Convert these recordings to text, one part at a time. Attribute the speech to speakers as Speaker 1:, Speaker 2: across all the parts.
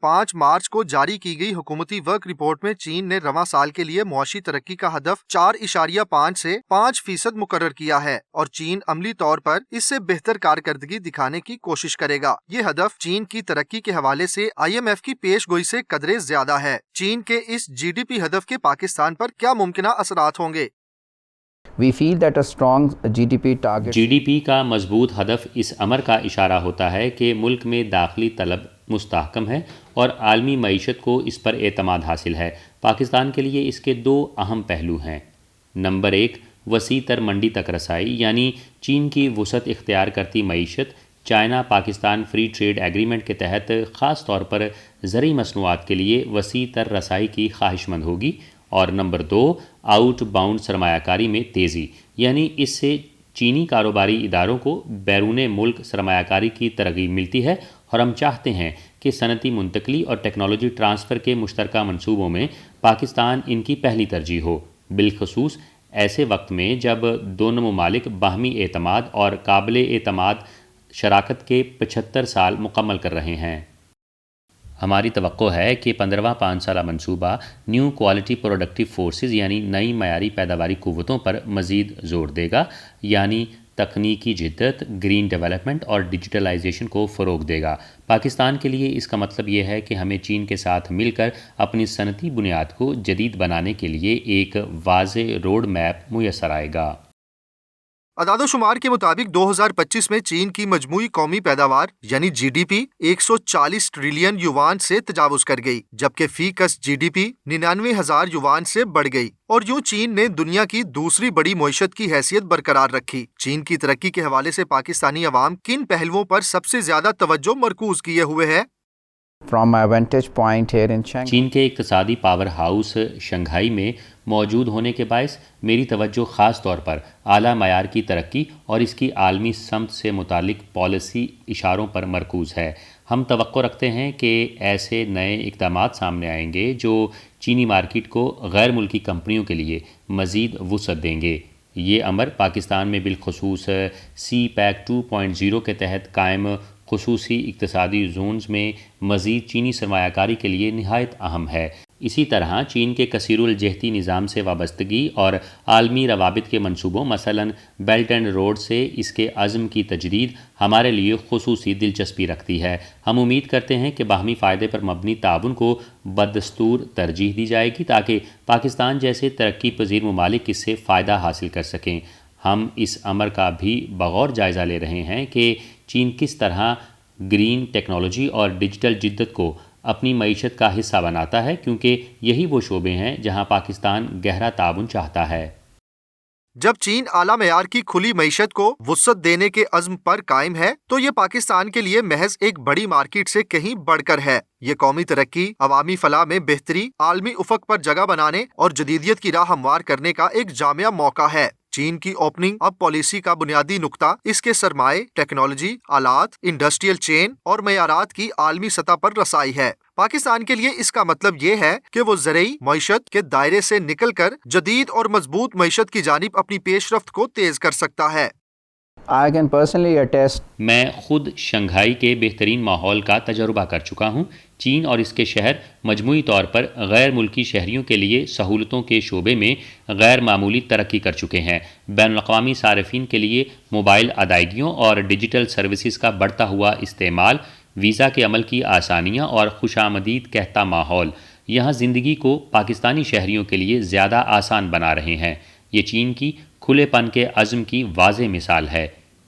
Speaker 1: 5 मार्च को जारी की गई हुकूमती वर्क रिपोर्ट में चीन ने रवां साल के लिए मुआशी तरक्की का हदफ 4.5 से 5% मुकर्रर किया है और चीन अमली तौर पर इससे बेहतर कारकर्दगी दिखाने की कोशिश करेगा। ये हदफ चीन की तरक्की के हवाले से IMF की पेशगोई से कदरे ज्यादा है। चीन के इस GDP हदफ के पाकिस्तान पर क्या मुमकिन असरात होंगे?
Speaker 2: We feel that a strong GDP target
Speaker 3: GDP का मजबूत हदफ इस अमर का इशारा होता है कि मुल्क में दाखिली तलब मुस्तहकम है और आलमी मईशत को इस पर एतमाद हासिल है। पाकिस्तान के लिए इसके 2 अहम पहलू हैं। नंबर 1, वसी तर मंडी तक रसाई, यानी चीन की वसअत इख्तियार करती मईशत China Pakistan free trade agreement के तहत ख़ास तौर पर ज़रूरी मसनूआत के लिए वसी तर रसाई की ख्वाहिशमंद होगी। और नंबर 2, आउट बाउंड सरमायाकारी में तेज़ी, यानी इससे चीनी कारोबारी इदारों को बैरून मुल्क सरमायाकारी की तरगीब मिलती है और हम चाहते हैं कि सनती मुंतकली और टेक्नोलॉजी ट्रांसफ़र के मुश्तरका मंसूबों में पाकिस्तान इनकी पहली तरजीह हो, बिलखसूस ऐसे वक्त में जब दोनों ममालिक बाहमी एतमाद और काबिल एतमाद शराकत के 75 साल मुकम्मल कर रहे हैं। हमारी तवक्को है कि 15वां 5 साला मंसूबा न्यू क्वालिटी प्रोडक्टिव फोर्सेस यानी नई मयारी पैदावारी कुव्वतों पर मज़ीद ज़ोर देगा, यानी तकनीकी जिद्दत, ग्रीन डेवलपमेंट और डिजिटलाइजेशन को फ़रोग़ देगा। पाकिस्तान के लिए इसका मतलब ये है कि हमें चीन के साथ मिलकर अपनी सनती बुनियाद को जदीद बनाने के लिए एक वाज़ेह रोड मैप मुयस्सर आएगा।
Speaker 1: अदादोशुमार के मुताबिक 2025 में चीन की मजमूई कौमी पैदावार यानी GDP 140 ट्रिलियन युवान से तजावुज कर गई, जबकि फीकस GDP 99,000 युवान से बढ़ गई और यूं चीन ने दुनिया की दूसरी बड़ी मईशत की हैसियत बरकरार रखी। चीन की तरक्की के हवाले से पाकिस्तानी अवाम किन पहलुओं पर सबसे ज्यादा तवज्जो मरकूज किए हुए है?
Speaker 2: from my vantage point here in Shanghai.
Speaker 3: चीन के इक्तसादी पावर हाउस शंघाई में मौजूद होने के बायस मेरी तवज्जो ख़ास तौर पर आला मयार की तरक्की और इसकी आलमी समत से मुतालिक पॉलिसी इशारों पर मरकूज़ है। हम तवक्को रखते हैं कि ऐसे नए इक़दामात सामने आएंगे जो चीनी मार्केट को गैर मुल्की कंपनियों के लिए मज़ीद वुसअत देंगे। ये अमर पाकिस्तान में बिलखसूस CPEC 2.0 के तहत कायम खुसूसी इक़्तिसादी जोन्स में मज़ीद चीनी सरमायाकारी के लिए निहायत अहम है। इसी तरह चीन के कसीरुल जहती निज़ाम से वाबस्तगी और आलमी रवाबित के मंसूबों मसलन बेल्ट एंड रोड से इसके अज़्म की तजदीद हमारे लिए खुसूसी दिलचस्पी रखती है। हम उम्मीद करते हैं कि बाहमी फ़ायदे पर मबनी ताउन को बदस्तूर तरजीह दी जाएगी ताकि पाकिस्तान जैसे तरक्की पजीर ममालिक इससे फ़ायदा हासिल कर सकें। हम इस अमर का भी बगौर जायज़ा ले रहे हैं कि चीन किस तरह ग्रीन टेक्नोलॉजी और डिजिटल जिद्दत को अपनी मईशत का हिस्सा बनाता है, क्योंकि यही वो शोबे हैं जहां पाकिस्तान गहरा ताउन चाहता है।
Speaker 1: जब चीन आला मयार की खुली मईशत को वुसअत देने के अज़्म पर कायम है तो ये पाकिस्तान के लिए महज एक बड़ी मार्केट से कहीं बढ़कर है। ये कौमी तरक्की, अवामी फलाह में बेहतरी, आलमी उफक पर जगह बनाने और जदीदियत की राह हमवार करने का एक जामिया मौका है। चीन की ओपनिंग अब पॉलिसी का बुनियादी नुक्ता इसके सरमाए, टेक्नोलॉजी, आलात, इंडस्ट्रियल चेन और मयारात की आलमी सतह पर रसाई है। पाकिस्तान के लिए इसका मतलब ये है कि वो ज़रूरी मईशत के दायरे से निकलकर जदीद और मजबूत मईशत की जानिब अपनी पेशरफ्त को तेज कर सकता है।
Speaker 2: I can personally attest.
Speaker 3: मैं खुद शंघाई के बेहतरीन माहौल का तजुर्बा कर चुका हूँ। चीन और इसके शहर मजमूई तौर पर गैर मुल्की शहरियों के लिए सहूलतों के शोबे में गैर मामूली तरक्की कर चुके हैं। बैनुल-अक़वामी सारिफीन के लिए मोबाइल अदायगियों और डिजिटल सर्विसेज का बढ़ता हुआ इस्तेमाल, वीज़ा के अमल की आसानियाँ और खुशामदीद कहता माहौल यहाँ ज़िंदगी को पाकिस्तानी शहरियों के लिए ज़्यादा आसान बना रहे हैं। ये चीन की खुलेपन के अज़्म की वाज़ेह मिसाल है।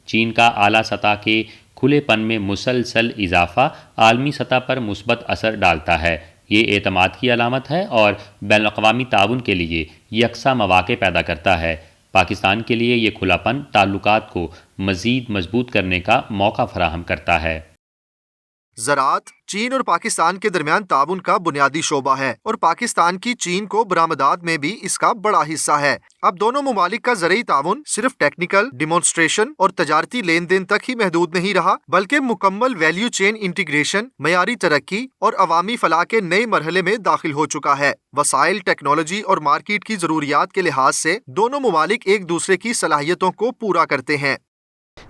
Speaker 3: चीन का आला सतह के खुलेपन में मुसलसल इजाफ़ा आलमी सतह पर मुस्बत असर डालता है। ये एतमाद की अलामत है और बैनुल-अक़वामी ताउन के लिए यकसा मौक़े पैदा करता है। पाकिस्तान के लिए ये खुलापन ताल्लुकात को मज़ीद मजबूत करने का मौका फराहम करता है।
Speaker 1: ज़राअत चीन और पाकिस्तान के दरमियान ताउन का बुनियादी शोबा है और पाकिस्तान की चीन को बरामदात में भी इसका बड़ा हिस्सा है। अब दोनों ममालिक का ज़रूरी ताउन सिर्फ टेक्निकल डिमॉन्स्ट्रेशन और तजारती लेन देन तक ही महदूद नहीं रहा, बल्कि मुकम्मल वैल्यू चेन इंटीग्रेशन, मयारी तरक्की और अवामी फलाह के नए मरहले में दाखिल हो चुका है। वसाइल, टेक्नोलॉजी और मार्केट की ज़रूरियात के लिहाज से दोनों ममालिक एक दूसरे की सलाहियतों को पूरा करते हैं।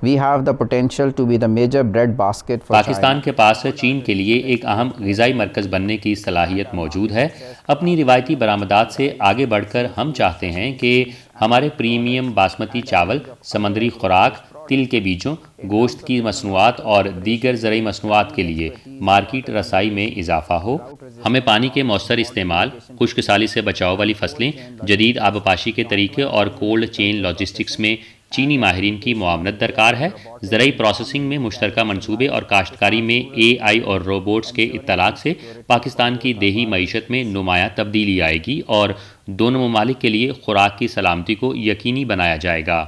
Speaker 2: We have the potential to be the major bread basket for
Speaker 3: Pakistan کے پاس چین کے لیے ایک اہم غذائی مرکز بننے کی صلاحیت موجود ہے۔ اپنی روایتی برآمدات سے آگے بڑھ کر ہم چاہتے ہیں کہ ہمارے پریمیم باسمتی چاول، سمندری خوراک، تل کے بیجوں، گوشت کی مصنوعات اور دیگر زرعی مصنوعات کے لیے مارکیٹ رسائی میں اضافہ ہو۔ ہمیں پانی کے مؤثر استعمال، خشک سالی سے بچاؤ والی فصلیں، جدید آبپاشی کے طریقے اور کولڈ چین لاجسٹکس میں چینی ماہرین کی معاونت درکار ہے۔ زرعی پروسیسنگ میں مشترکہ منصوبے اور کاشتکاری میں AI اور روبوٹس کے اطلاق سے پاکستان کی دیہی معیشت میں نمایاں تبدیلی آئے گی اور دونوں ممالک کے لیے خوراک کی سلامتی کو یقینی بنایا جائے گا۔